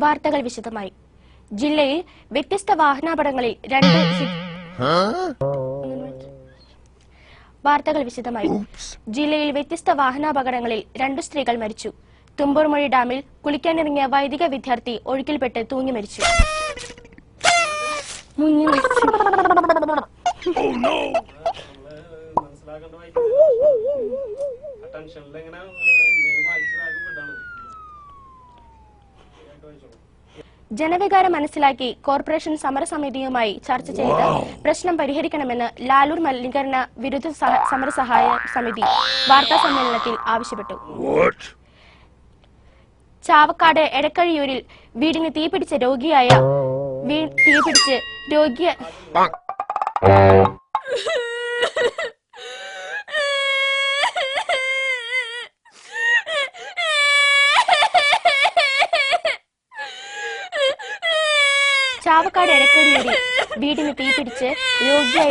വാർത്തകൾ വിശദമായി. ജില്ലയിൽ വ്യത്യസ്ത വാഹനാപകടങ്ങളിൽ രണ്ട് സ്ത്രീകൾ മരിച്ചു. തുമ്പൂർമൊഴി ഡാമിൽ കുളിക്കാനിറങ്ങിയ വൈദിക വിദ്യാർത്ഥി ഒഴുക്കിൽപ്പെട്ട് തൂങ്ങി മരിച്ചു. ജനവികാരം മനസ്സിലാക്കി കോർപ്പറേഷൻ സമരസമിതിയുമായി ചർച്ച ചെയ്ത് പ്രശ്നം പരിഹരിക്കണമെന്ന് ലാലൂർ മലിനീകരണ വിരുദ്ധ സമരസഹായ സമിതി വാർത്താസമ്മേളനത്തിൽ ആവശ്യപ്പെട്ടു. ചാവക്കാട് എടക്കഴിയൂരിൽ വീടിന് തീപിടിച്ച് രോഗിയായ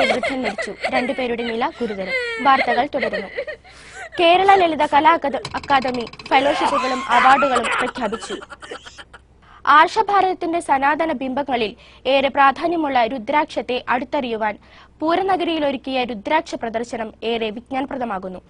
വൃദ്ധൻ മരിച്ചു. 2 പേരുടെ നില ഗുരുതരം. വാർത്തകൾ തുടരുന്നു. കേരള ലളിത കലാ അക്കാദമി ഫെലോഷിപ്പുകളും അവാർഡുകളും പ്രഖ്യാപിച്ചു. ആർഷഭാരതത്തിന്റെ സനാതന ബിംബങ്ങളിൽ ഏറെ പ്രാധാന്യമുള്ള രുദ്രാക്ഷത്തെ അടുത്തറിയുവാൻ പൂരനഗരിയിൽ ഒരുക്കിയ രുദ്രാക്ഷ പ്രദർശനം ഏറെ വിജ്ഞാനപ്രദമാകുന്നു.